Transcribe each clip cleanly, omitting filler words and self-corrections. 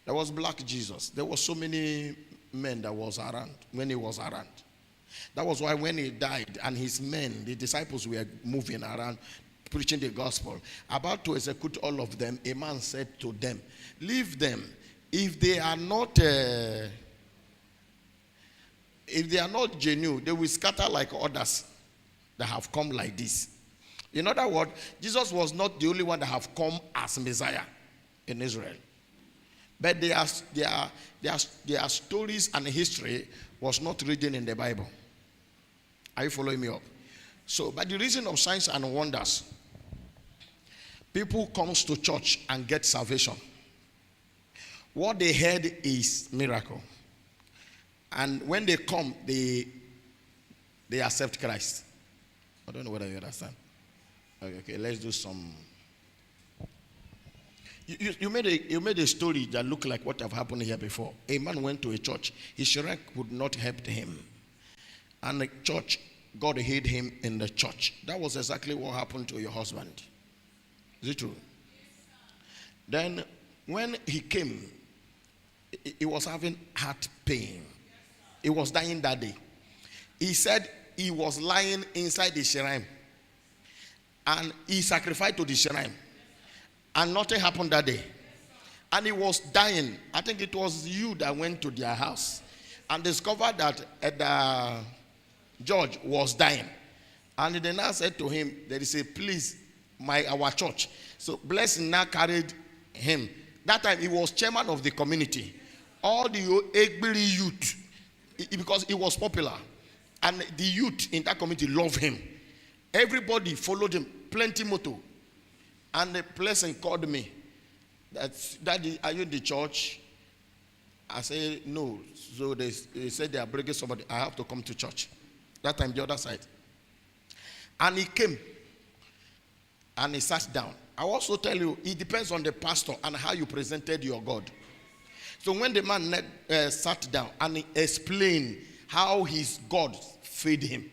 There was black Jesus. There were so many men that was around when he was around. That was why when he died and his men, the disciples, were moving around preaching the gospel, about to execute all of them, a man said to them, leave them. If they are not genuine, they will scatter like others that have come like this. In other words, Jesus was not the only one that have come as Messiah in Israel. But their stories and history was not written in the Bible. Are you following me up? So, by the reason of signs and wonders, people comes to church and get salvation. What they heard is miracle. And when they come, they accept Christ. I don't know whether you understand. Okay, let's do some. You made a story that looked like what have happened here before. A man went to a church. His shrine could not help him. And the church, God hid him in the church. That was exactly what happened to your husband. Is it true? Then when he came, he was having heart pain. He was dying that day. He said he was lying inside the shrine. And he sacrificed to the shrine. And nothing happened that day. And he was dying. I think it was you that went to their house and discovered that the George was dying. And they now said to him, there is a place, our church. So Blessing now carried him. That time he was chairman of the community. All the Egbiri youth, because he was popular. And the youth in that community loved him. Everybody followed him, plenty motto. And the Blessing called me. Daddy, are you in the church? I said, no. So they said they are bringing somebody. I have to come to church. That time, the other side. And he came. And he sat down. I also tell you, it depends on the pastor and how you presented your God. So when the man sat down and he explained how his God fed him,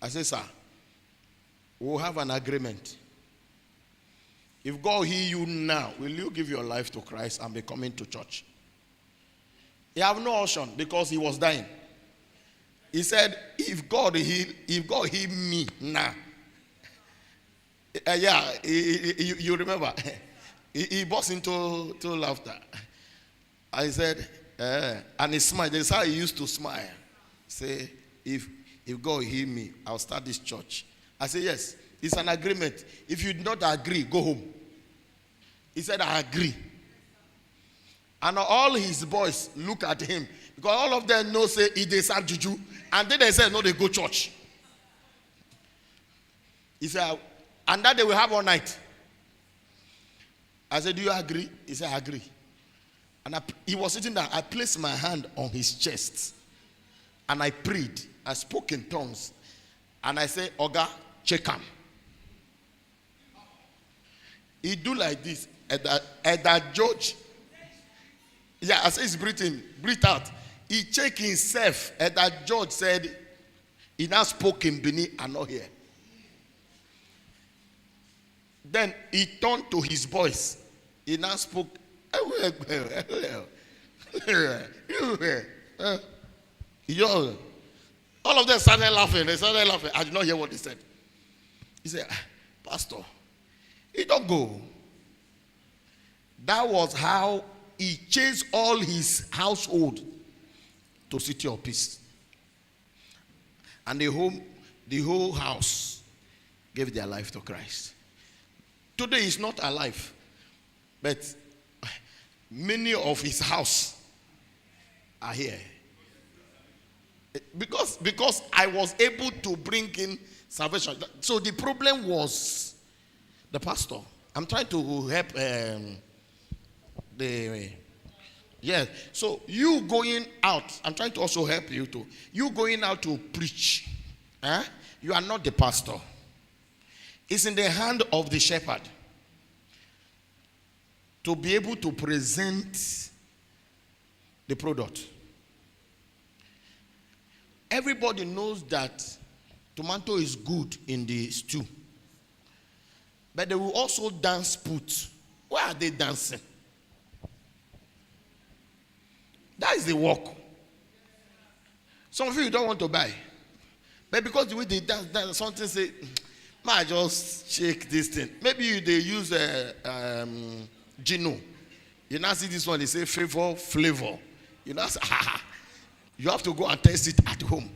I said, sir, we'll have an agreement. If God heal you now, will you give your life to Christ and be coming to church? He have no option because he was dying. He said, if God heal me now. You remember. He burst into laughter. I said, and he smiled. That's how he used to smile. Say, if God heal me, I'll start this church. I said, yes, it's an agreement. If you do not agree, go home. He said, I agree. And all his boys look at him. Because all of them know, say, they serve juju. And then they said, no, they go church. He said, and that they will have all night. I said, do you agree? He said, I agree. And he was sitting there. I placed my hand on his chest. And I prayed. I spoke in tongues. And I said, Oga, check him. He do like this. At that judge. Yeah, I said, he's breathing. Breathe out. He checked himself. And that judge said, he now spoke in Benin and not here. Then he turned to his boys. He now spoke. All of them started laughing. They started laughing. I did not hear what he said. He said, Pastor, he don't go. That was how he chased all his household to City of Peace. And the whole house gave their life to Christ. Today he's not alive, but many of his house are here. Because I was able to bring in salvation. So the problem was the pastor. I'm trying to help So you going out, I'm trying to also help you too. You going out to preach. You are not the pastor. It's in the hand of the shepherd to be able to present the product. Everybody knows that tomato is good in the stew. But they will also dance put. Why are they dancing? That is the work. Some of you don't want to buy. But because the way they dance, something say, might just shake this thing. Maybe they use Gino. You now see this one, they say flavor. You know, you have to go and test it at home.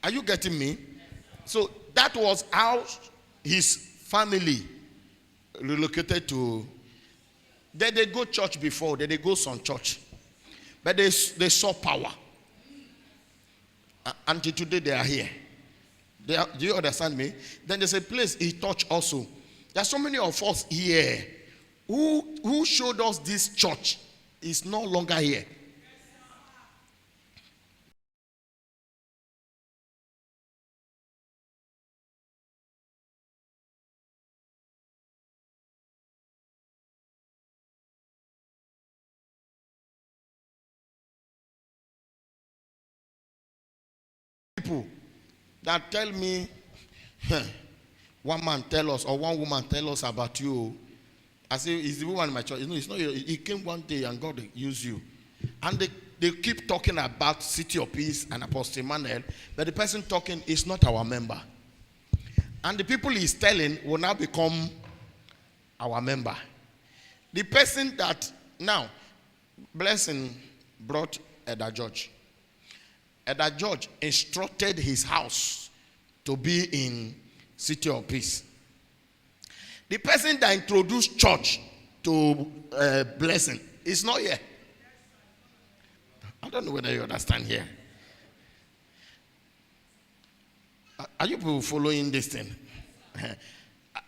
Are you getting me? So that was how his family relocated to. They go church before, they go some church. But they saw power. Until today they are here. Do you understand me? Then there's a place he touched also. There are so many of us here who showed us this church is no longer here. People that tell me, one man tell us or one woman tell us about you. I say, is the woman in my church? You know, it's not. He came one day and God used you, and they keep talking about City of Peace and Apostle Emmanuel, but the person talking is not our member, and the people he's telling will now become our member. The person that now Blessing brought Edda George. Edda George instructed his house to be in City of Peace. The person that introduced church to Blessing is not here. I don't know whether you understand here. Are you people following this thing?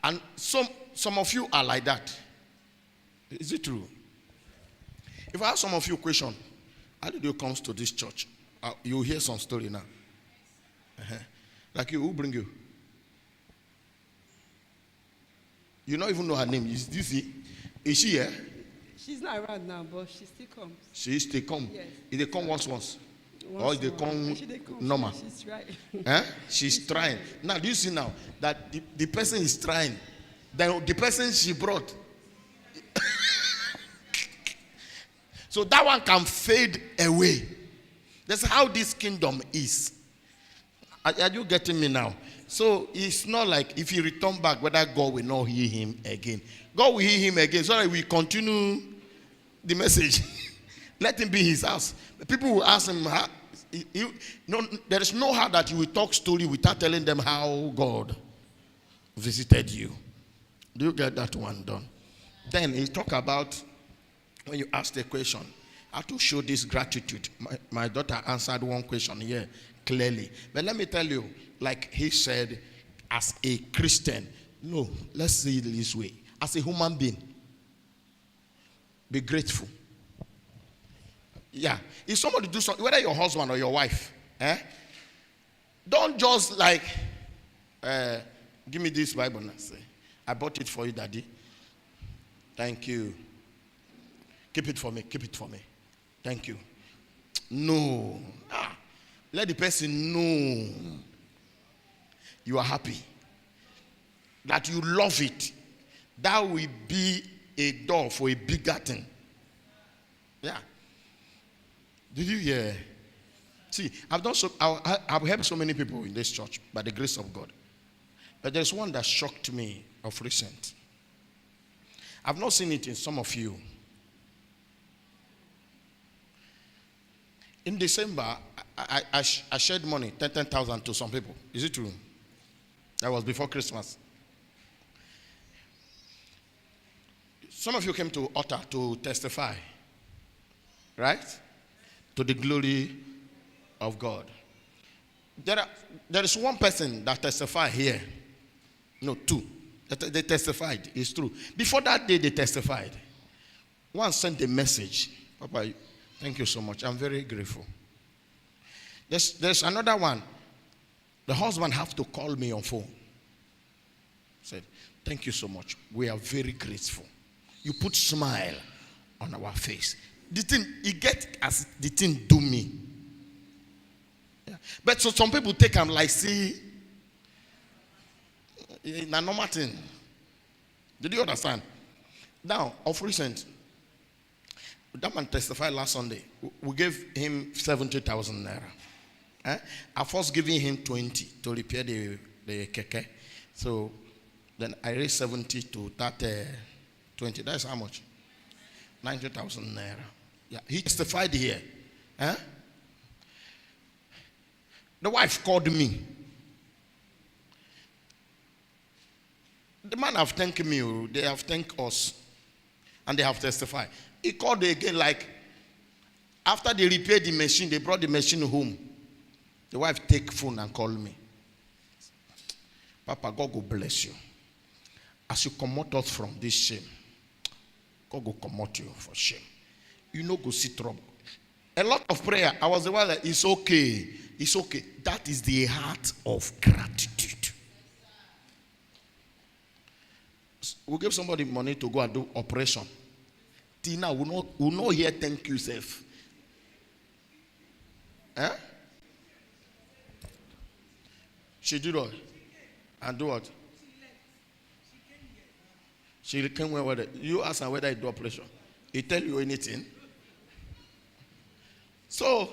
And some of you are like that. Is it true? If I ask some of you a question, how did you come to this church? You hear some story now. Like you, who bring you? You don't even know her name. You see? Is she here? She's not around now, but she still comes. She still come? Yes. If they come once. Or if they come normal? She's trying. She's trying. Now, do you see now that the person is trying? The person she brought. So that one can fade away. That's how this kingdom is. Are you getting me now? So it's not like if he return back, whether God will not hear him again. God will hear him again so that we continue the message. Let him be in his house. People will ask him, there is no how that you will talk story without telling them how God visited you. Do you get that one done? Then he talk about when you ask the question, how to show this gratitude. My daughter answered one question here clearly. But let me tell you, like he said, as a Christian, no, let's say it this way. As a human being, be grateful. Yeah. If somebody do something, whether your husband or your wife, don't just like, give me this Bible and say, I bought it for you, Daddy. Thank you. Keep it for me. Keep it for me. Thank you. No. Let the person know you are happy. That you love it. That will be a door for a bigger thing. Yeah. Did you hear? See, I've helped so many people in this church by the grace of God. But there's one that shocked me of recent. I've not seen it in some of you. In December, I shared money, 10,000 to some people. Is it true? That was before Christmas. Some of you came to altar to testify, right? To the glory of God. There is one person that testified here. No, two. They testified. It's true. Before that day, they testified. One sent a message. Papa, thank you so much. I'm very grateful. There's another one. The husband have to call me on phone. Said, thank you so much. We are very grateful. You put smile on our face. The thing, it get as the thing do me. Yeah. But so some people take them like, see, in a normal thing. Did you understand? Now, of recent, That man testified last Sunday. We gave him 70,000 naira. I first giving him 20 to repair the keke. So then I raised 70 to that 20. That's how much? 90,000 naira. Yeah, he testified here. The wife called me. The man have thanked me. They have thanked us. And they have testified. He called again, like after they repaired the machine, they brought the machine home. The wife take phone and call me. Papa, God will bless you. As you come out us from this shame, God will come out you for shame. You know, go see trouble. A lot of prayer. I was the one that it's okay. It's okay. That is the heart of gratitude. We give somebody money to go and do operation. Tina will not hear thank you, self. She did what? And do what? She came whether you ask her whether he do operation. He tell you anything. So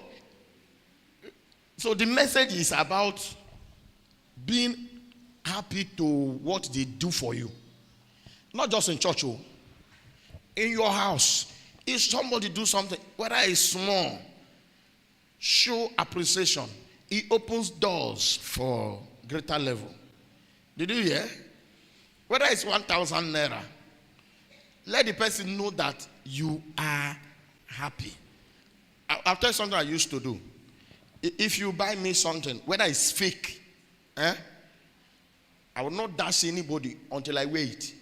the message is about being happy to what they do for you. Not just in church, in your house. If somebody do something, whether it's small, show appreciation. It opens doors for greater level. Did you hear? Whether it's 1,000 naira, let the person know that you are happy. I'll tell you something I used to do. If you buy me something, whether it's fake, I will not dash anybody until I wait.